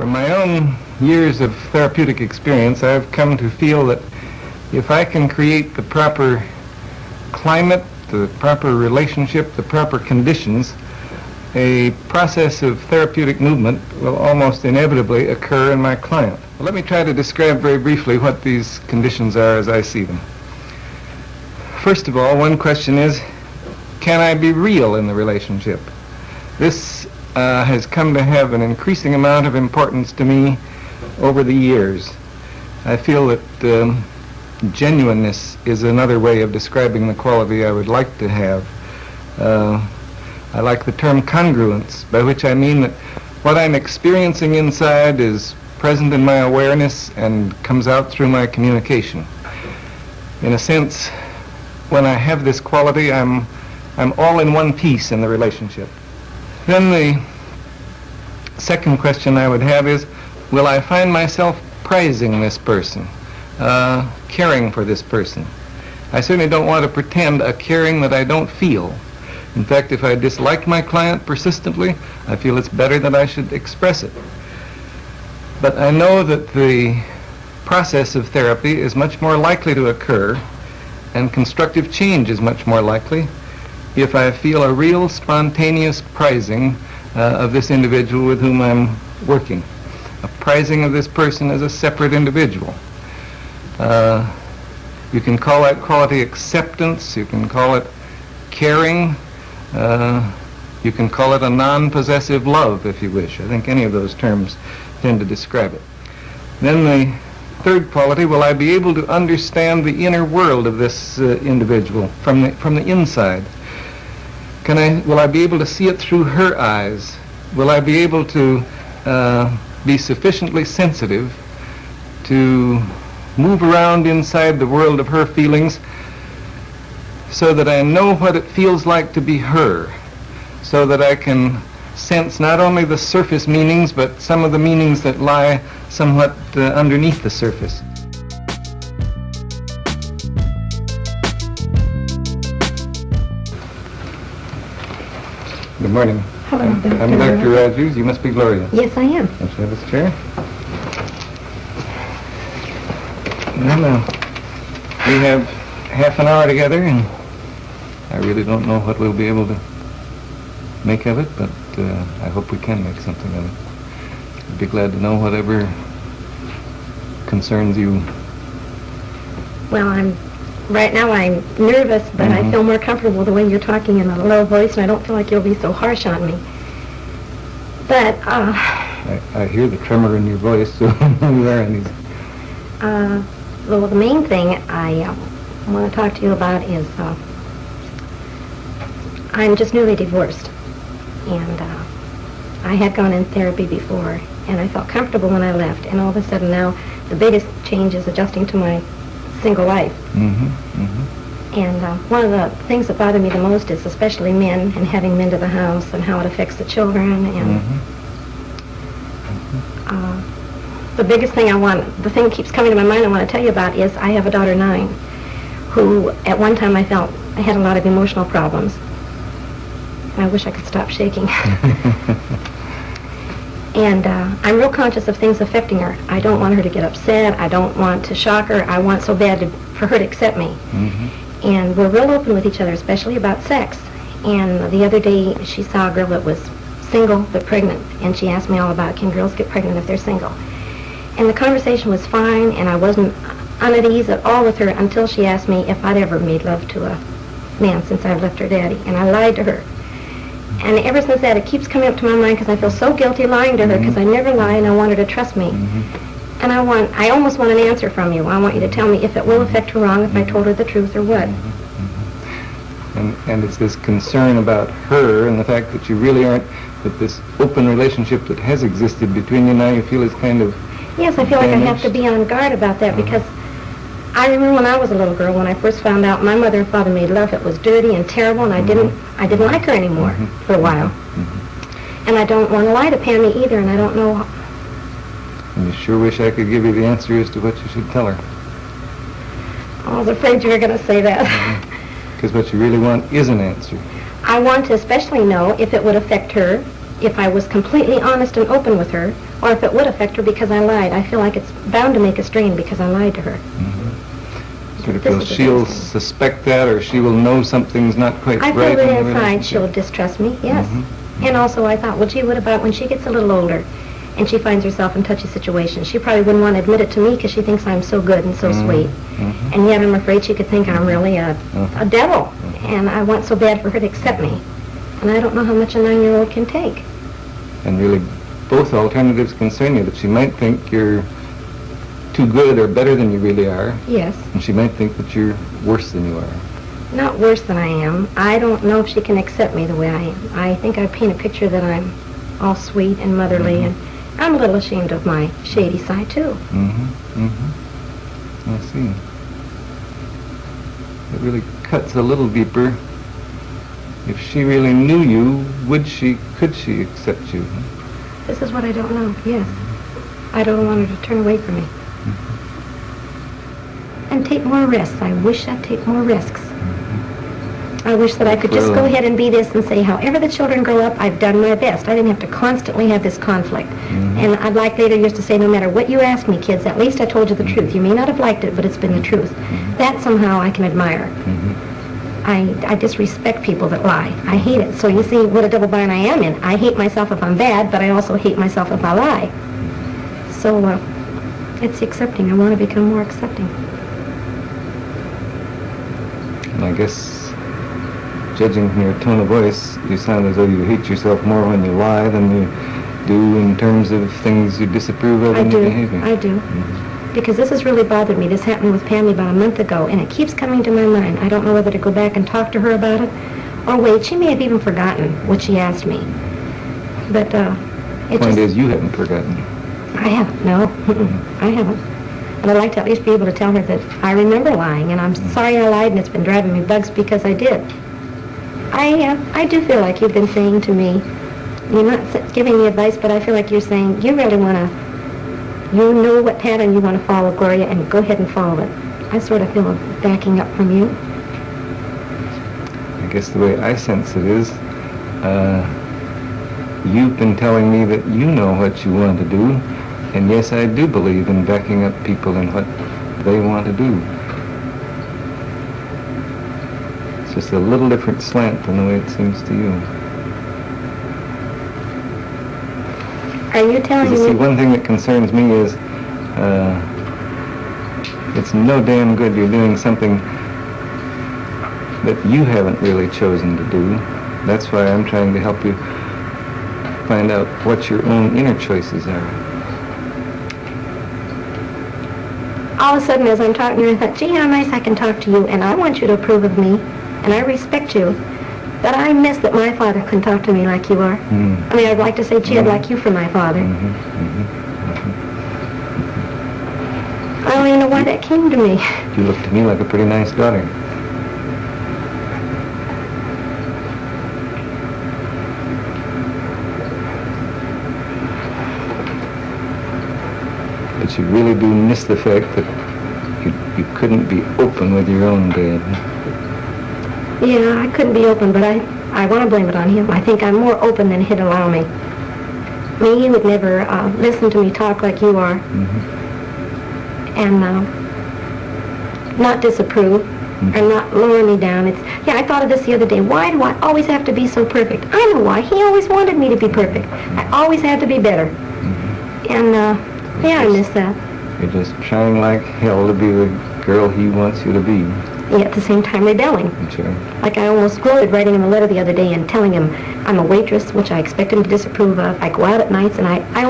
From my own years of therapeutic experience, I've come to feel that if I can create the proper climate, the proper relationship, the proper conditions, a process of therapeutic movement will almost inevitably occur in my client. Well, let me try to describe very briefly what these conditions are as I see them. First of all, one question is, can I be real in the relationship? This has come to have an increasing amount of importance to me over the years. I feel that genuineness is another way of describing the quality I would like to have. I like the term congruence, by which I mean that what I'm experiencing inside is present in my awareness and comes out through my communication. In a sense, when I have this quality, I'm all in one piece in the relationship. Then the second question I would have is, will I find myself prizing this person, caring for this person? I certainly don't want to pretend a caring that I don't feel. In fact, if I dislike my client persistently, I feel it's better that I should express it. But I know that the process of therapy is much more likely to occur, and constructive change is much more likely, if I feel a real spontaneous prizing of this individual with whom I'm working. A prizing of this person as a separate individual. You can call that quality acceptance, you can call it caring, you can call it a non-possessive love, if you wish. I think any of those terms tend to describe it. Then the third quality, will I be able to understand the inner world of this individual from the inside? Will I be able to see it through her eyes? Will I be able to be sufficiently sensitive to move around inside the world of her feelings so that I know what it feels like to be her, so that I can sense not only the surface meanings, but some of the meanings that lie somewhat underneath the surface. Good morning. Hello, I'm Dr. Rogers. You must be Gloria. Yes, I am. Let's have this chair. Now, we have half an hour together, and I really don't know what we'll be able to make of it, but I hope we can make something of it. I'd be glad to know whatever concerns you. Well, right now I'm nervous, but I feel more comfortable the way you're talking in a low voice, and I don't feel like you'll be so harsh on me. But, I hear the tremor in your voice, so you are uneasy. well, the main thing I want to talk to you about is I'm just newly divorced, and I had gone in therapy before, and I felt comfortable when I left, and all of a sudden now the biggest change is adjusting to my single life. And one of the things that bother me the most is especially men and having men to the house and how it affects the children. And the biggest thing the thing that keeps coming to my mind I want to tell you about is I have a daughter 9 who at one time I felt I had a lot of emotional problems. I wish I could stop shaking. And I'm real conscious of things affecting her. I don't want her to get upset. I don't want to shock her. I want so bad for her to accept me. And we're real open with each other, especially about sex. And the other day she saw a girl that was single but pregnant, and she asked me all about, can girls get pregnant if they're single? And the conversation was fine, and I wasn't at ease at all with her until she asked me if I'd ever made love to a man since I've left her daddy. And I lied to her. And ever since that, it keeps coming up to my mind because I feel so guilty lying to her because I never lie and I want her to trust me. And I almost want an answer from you. I want you to tell me if it will affect her wrong if I told her the truth or what. And it's this concern about her and the fact that you really aren't, that this open relationship that has existed between you now you feel is kind of Yes, I feel like I have to be on guard about that because I remember when I was a little girl, when I first found out my mother and father made love, it was dirty and terrible, and I didn't like her anymore for a while. And I don't want to lie to Pammy either, and I don't know. And you sure wish I could give you the answer as to what you should tell her. I was afraid you were going to say that. Because what you really want is an answer. I want to especially know if it would affect her if I was completely honest and open with her, or if it would affect her because I lied. I feel like it's bound to make a strain because I lied to her. So do you feel she'll suspect that, or she will know something's not quite I right? feel that in the inside relationship? she'll distrust me, yes. And also I thought, well, gee, what about when she gets a little older and she finds herself in touchy situations? She probably wouldn't want to admit it to me because she thinks I'm so good and so sweet. And yet I'm afraid she could think I'm really a devil. And I want so bad for her to accept me. And I don't know how much a 9-year-old can take. And really, both alternatives concern you, that she might think you're too good or better than you really are, Yes. and she might think that you're worse than you are. Not worse than I am. I don't know if she can accept me the way I am. I think I paint a picture that I'm all sweet and motherly, and I'm a little ashamed of my shady side, too. I see. It really cuts a little deeper. If she really knew you, could she accept you? This is what I don't know, yes. I don't want her to turn away from me. And take more risks. I wish I'd take more risks. I wish that I could just go ahead and be this and say, however the children grow up, I've done my best. I didn't have to constantly have this conflict. And I'd like later years to say, no matter what you ask me, kids, at least I told you the truth. You may not have liked it, but it's been the truth. That somehow I can admire. I disrespect people that lie. I hate it. So you see what a double bind I am in. I hate myself if I'm bad, but I also hate myself if I lie. So it's accepting. I want to become more accepting. And I guess, judging from your tone of voice, you sound as though you hate yourself more when you lie than you do in terms of things you disapprove of in your behavior. I do. Because this has really bothered me. This happened with Pammy about a month ago, and it keeps coming to my mind. I don't know whether to go back and talk to her about it, or wait. She may have even forgotten what she asked me. But The point is, you haven't forgotten. I haven't, no. I haven't. And I'd like to at least be able to tell her that I remember lying, and I'm sorry I lied, and it's been driving me bugs because I did. I do feel like you've been saying to me, you're not giving me advice, but I feel like you're saying you really want to, you know what pattern you want to follow, Gloria, and go ahead and follow it. I sort of feel a backing up from you. I guess the way I sense it is, you've been telling me that you know what you want to do, and yes, I do believe in backing up people in what they want to do. It's just a little different slant than the way it seems to you. Are you telling You me? see, one thing that concerns me is it's no damn good you're doing something that you haven't really chosen to do. That's why I'm trying to help you find out what your own inner choices are. All of a sudden, as I'm talking to you, I thought, gee, how nice I can talk to you, and I want you to approve of me, and I respect you. But I miss that my father couldn't talk to me like you are. I mean, I'd like to say, gee, I'd like you for my father. I don't even know why that came to me. You look to me like a pretty nice daughter. But you really do miss the fact that you couldn't be open with your own dad. Yeah, I couldn't be open, but I want to blame it on him. I think I'm more open than he'd allow me. I mean, he would never listen to me talk like you are. And not disapprove or not lower me down. I thought of this the other day. Why do I always have to be so perfect? I know why. He always wanted me to be perfect. I always had to be better. And, I miss that. You're just trying like hell to be the girl he wants you to be. Yet at the same time rebelling. Sure. Like I almost gloated writing him a letter the other day and telling him I'm a waitress, which I expect him to disapprove of. I go out at nights and I